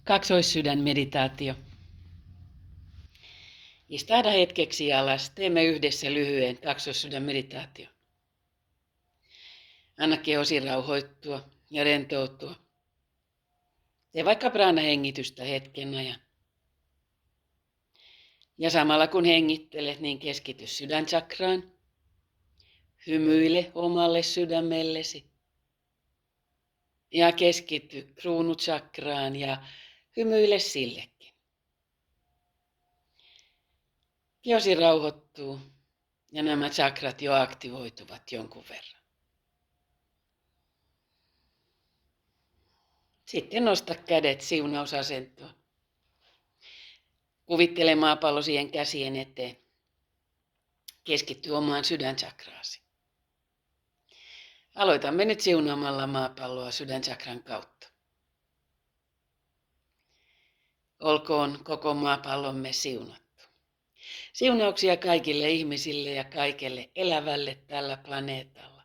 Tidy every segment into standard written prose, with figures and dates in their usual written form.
Kaksoissydänmeditaatio. Istahda hetkeksi alas. Teemme yhdessä lyhyen kaksoissydänmeditaatio. Anna kehosi rauhoittua ja rentoutua. Tee vaikka prana-hengitystä hetken ajan. Ja samalla kun hengittelet, niin keskity sydänchakraan. Hymyile omalle sydämellesi. Ja keskity kruunuchakraan ja hymyile sillekin. Kehosi rauhoittuu ja nämä chakrat jo aktivoituvat jonkun verran. Sitten nosta kädet siunausasentoon. Kuvittele maapallo siihen käsien eteen. Keskitty omaan sydänchakraasi. Aloitamme nyt siunaamalla maapalloa sydänchakran kautta. Olkoon koko maapallomme siunattu. Siunauksia kaikille ihmisille ja kaikelle elävälle tällä planeetalla.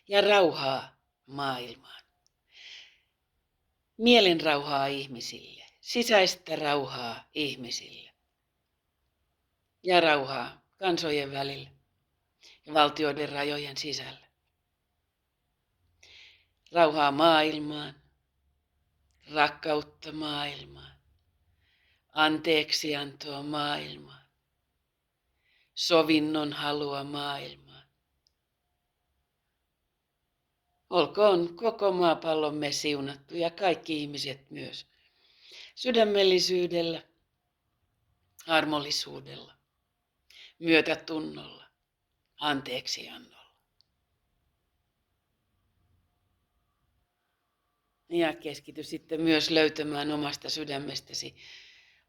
Ja rauhaa maailmaan. Mielen rauhaa ihmisille. Sisäistä rauhaa ihmisille. Ja rauhaa kansojen välillä ja valtioiden rajojen sisällä. Rauhaa maailmaan. Rakkautta maailmaan. Anteeksiantoa maailmaan. Sovinnon halua maailmaan. Olkoon koko maapallomme siunattu ja kaikki ihmiset myös. Sydämellisyydellä, armollisuudella, myötätunnolla, anteeksiannolla. Ja keskity sitten myös löytämään omasta sydämestäsi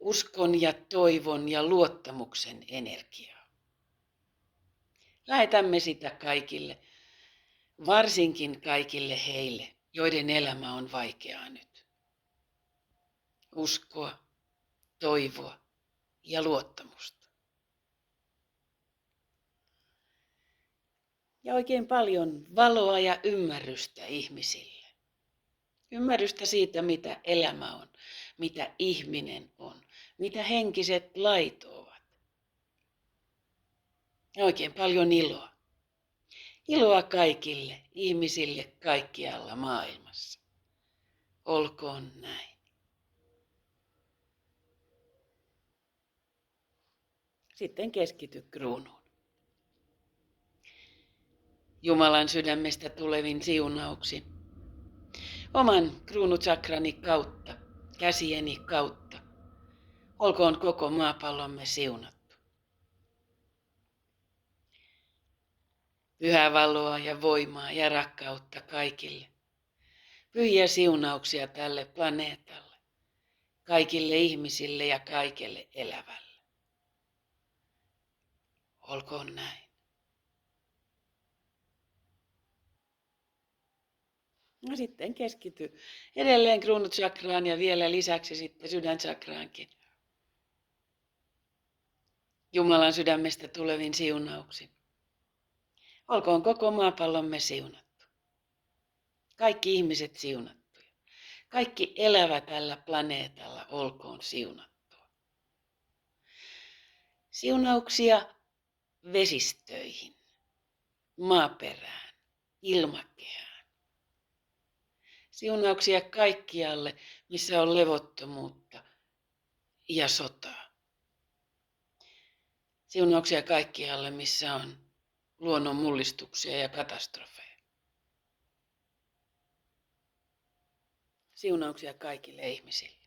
uskon ja toivon ja luottamuksen energiaa. Lähetämme sitä kaikille, varsinkin kaikille heille, joiden elämä on vaikeaa nyt. Uskoa, toivoa ja luottamusta. Ja oikein paljon valoa ja ymmärrystä ihmisille. Ymmärrystä siitä, mitä elämä on, mitä ihminen on, mitä henkiset lait ovat. Ja oikein paljon iloa. Iloa kaikille ihmisille kaikkialla maailmassa. Olkoon näin. Sitten keskity kruunuun. Jumalan sydämestä tulevin siunauksin. Oman kruunuchakrani kautta, käsieni kautta. Olkoon koko maapallomme siunattu. Pyhää valoa ja voimaa ja rakkautta kaikille. Pyhiä siunauksia tälle planeetalle, kaikille ihmisille ja kaikelle elävälle. Olkoon näin. No sitten keskity edelleen kruunuchakraan ja vielä lisäksi sitten sydänchakraankin. Jumalan sydämestä tulevin siunauksin. Olkoon koko maapallomme siunattu. Kaikki ihmiset siunattuja. Kaikki elävä tällä planeetalla olkoon siunattua. Siunauksia vesistöihin, maaperään, ilmakehään. Siunauksia kaikkialle, missä on levottomuutta ja sotaa. Siunauksia kaikkialle, missä on luonnon mullistuksia ja katastrofeja. Siunauksia kaikille ihmisille.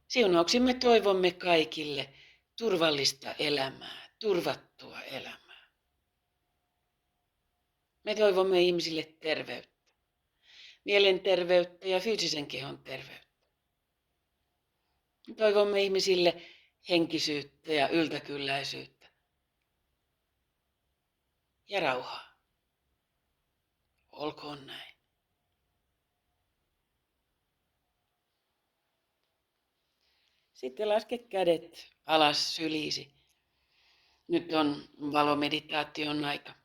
Siunauksimme toivomme kaikille turvallista elämää, turvattua elämää. Me toivomme ihmisille terveyttä, mielenterveyttä ja fyysisen kehon terveyttä. Me toivomme ihmisille henkisyyttä ja yltäkylläisyyttä ja rauhaa. Olkoon näin. Sitten laske kädet alas syliisi. Nyt on valomeditaation aika.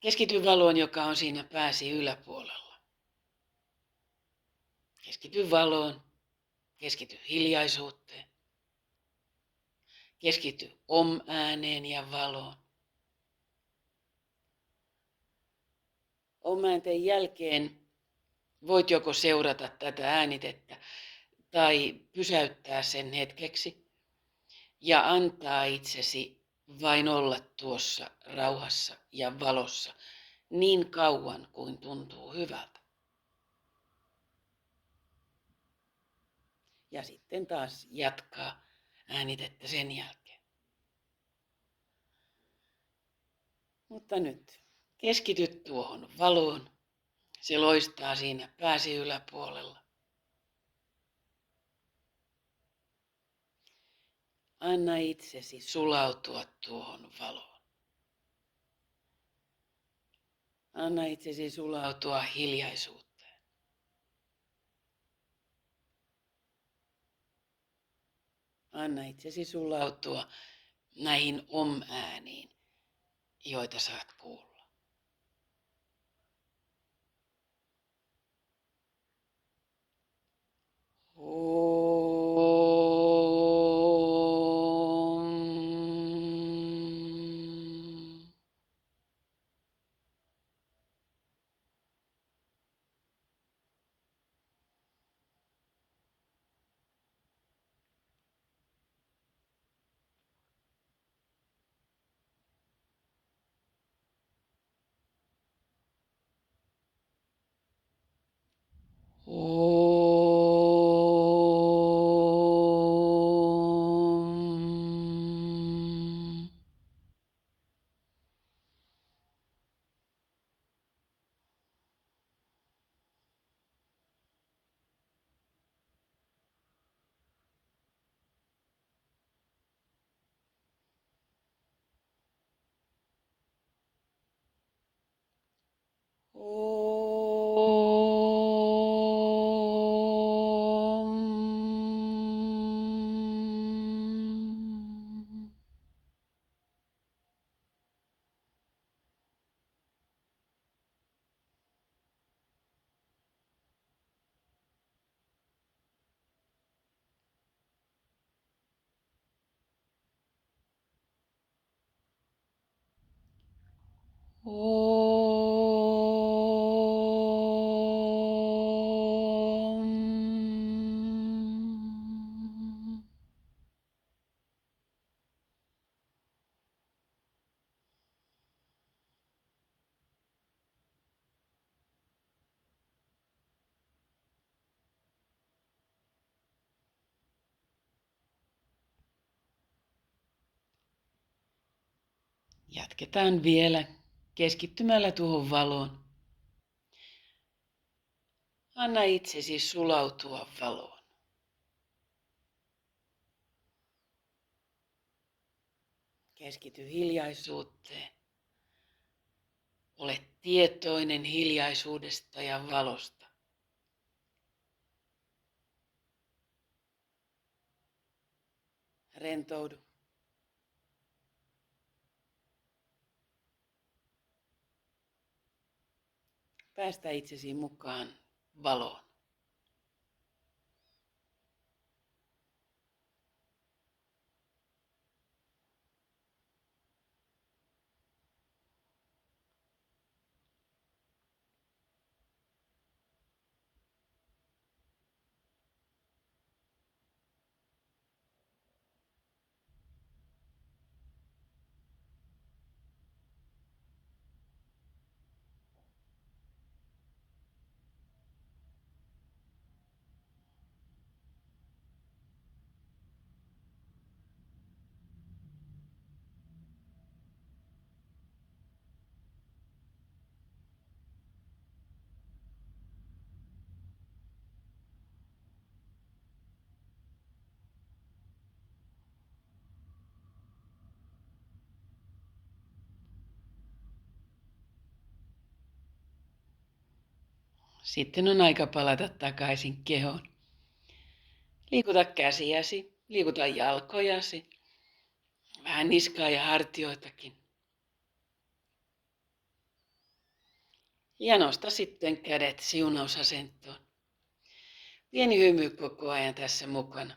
Keskity valoon, joka on siinä pääsi yläpuolella. Keskity valoon, keskity hiljaisuuteen, keskity om-ääneen ja valoon. Om-äänten jälkeen voit joko seurata tätä äänitettä tai pysäyttää sen hetkeksi ja antaa itsesi vain olla tuossa rauhassa ja valossa niin kauan kuin tuntuu hyvältä. Ja sitten taas jatkaa äänitettä sen jälkeen. Mutta nyt keskity tuohon valoon. Se loistaa siinä pääsi yläpuolella. Anna itsesi sulautua tuohon valoon. Anna itsesi sulautua hiljaisuuteen. Anna itsesi sulautua näihin om-ääniin, joita saat kuulla. Jatketaan vielä keskittymällä tuohon valoon. Anna itsesi sulautua valoon. Keskity hiljaisuuteen. Ole tietoinen hiljaisuudesta ja valosta. Rentoudu. Päästä itsesi mukaan valoon. Sitten on aika palata takaisin kehoon. Liikuta käsiäsi, liikuta jalkojasi, vähän niskaa ja hartioitakin. Ja nosta sitten kädet siunausasentoon. Pieni hymy koko ajan tässä mukana.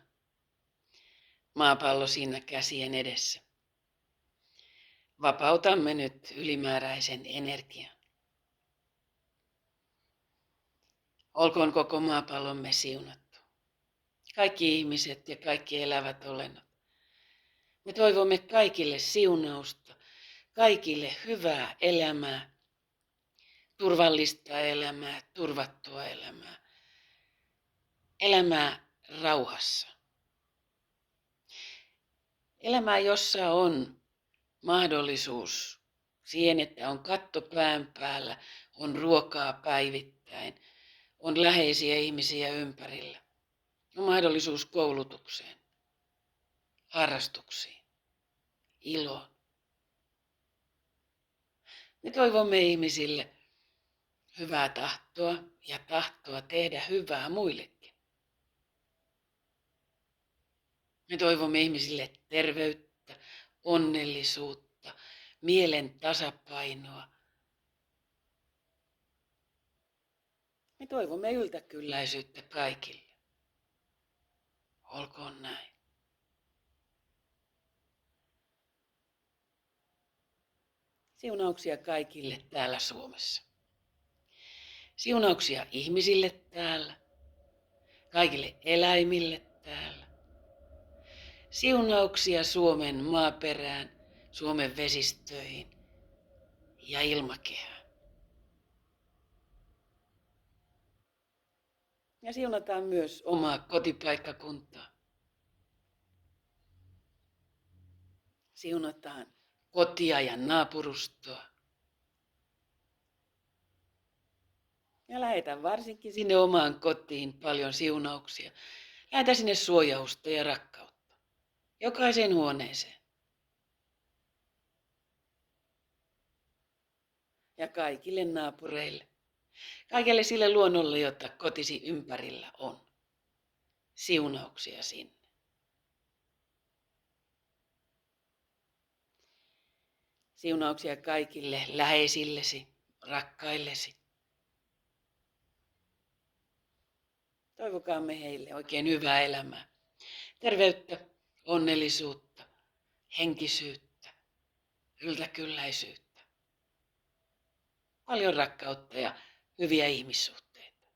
Maapallo siinä käsien edessä. Vapautamme nyt ylimääräisen energian. Olkoon koko maapallomme siunattu. Kaikki ihmiset ja kaikki elävät olennot. Me toivomme kaikille siunausta, kaikille hyvää elämää, turvallista elämää, turvattua elämää, elämää rauhassa. Elämää, jossa on mahdollisuus siihen, että on katto pään päällä, on ruokaa päivittäin, on läheisiä ihmisiä ympärillä, on mahdollisuus koulutukseen, harrastuksiin, iloon. Me toivomme ihmisille hyvää tahtoa ja tahtoa tehdä hyvää muillekin. Me toivomme ihmisille terveyttä, onnellisuutta, mielen tasapainoa. Me toivomme yltäkylläisyyttä kaikille. Olkoon näin. Siunauksia kaikille täällä Suomessa. Siunauksia ihmisille täällä, kaikille eläimille täällä. Siunauksia Suomen maaperään, Suomen vesistöihin ja ilmakehään. Ja siunataan myös omaa kotipaikkakuntaa. Siunataan kotia ja naapurustoa. Ja lähetä varsinkin sinne omaan kotiin paljon siunauksia. Lähetä sinne suojausta ja rakkautta. Jokaiseen huoneeseen. Ja kaikille naapureille. Kaikelle sille luonnolle, jota kotisi ympärillä on. Siunauksia sinne. Siunauksia kaikille läheisillesi, rakkaillesi. Toivokaamme heille oikein hyvää elämää. Terveyttä, onnellisuutta, henkisyyttä, yltäkylläisyyttä. Paljon rakkautta ja hyviä ihmissuhteita.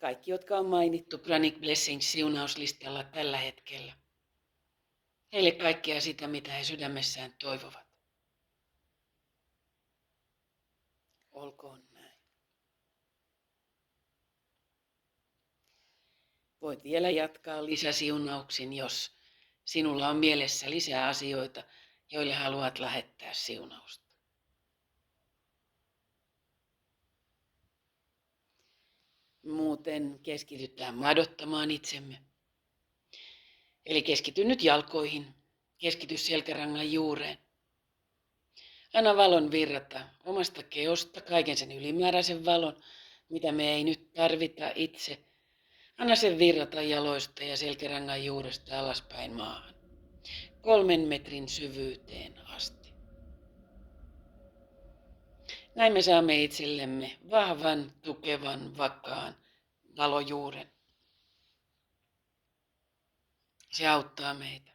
Kaikki, jotka on mainittu Pranic Blessings siunauslistalla tällä hetkellä. Heille kaikkea sitä, mitä he sydämessään toivovat. Olkoon näin. Voit vielä jatkaa lisäsiunauksin, jos sinulla on mielessä lisää asioita, joille haluat lähettää siunausta. Muuten keskitytään madottamaan itsemme. Eli keskity nyt jalkoihin, keskity selkärangan juureen. Anna valon virrata omasta keosta, kaiken sen ylimääräisen valon, mitä me ei nyt tarvita itse. Anna sen virrata jaloista ja selkärangan juuresta alaspäin maahan. 3 metrin syvyyteen asti. Näin me saamme itsellemme vahvan, tukevan, vakaan valojuuren. Se auttaa meitä.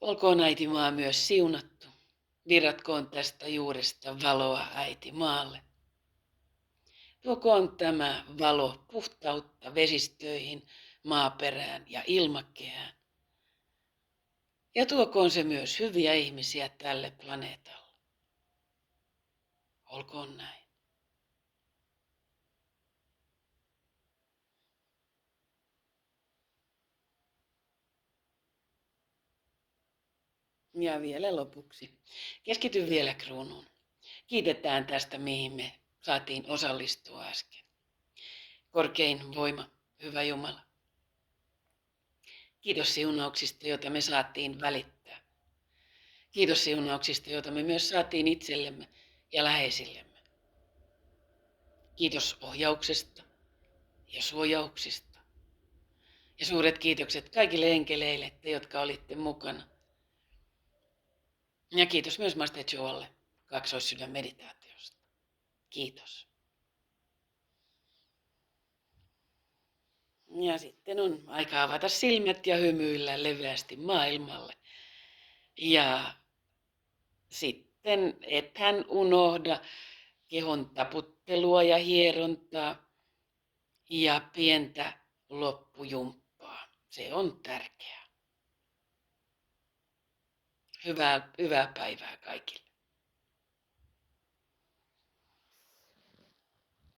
Olkoon äiti maa myös siunattu. Virratkoon tästä juuresta valoa äiti maalle. Tuokoon tämä valo puhtautta vesistöihin, maaperään ja ilmakehään. Ja tuokoon se myös hyviä ihmisiä tälle planeetalle. Olkoon näin. Ja vielä lopuksi. Keskity vielä kruunuun. Kiitetään tästä, mihin me saatiin osallistua äsken. Korkein voima, hyvä Jumala. Kiitos siunauksista, joita me saatiin välittää. Kiitos siunauksista, joita me myös saatiin itsellemme ja läheisillemme. Kiitos ohjauksesta ja suojauksista. Ja suuret kiitokset kaikille enkeleille, te, jotka olitte mukana. Ja kiitos myös Master Joelle kaksoissydän meditaatiosta. Kiitos. Ja sitten on aika avata silmät ja hymyillä leveästi maailmalle. Ja sitten ethän unohda kehon taputtelua ja hierontaa ja pientä loppujumppaa. Se on tärkeää. Hyvää päivää kaikille.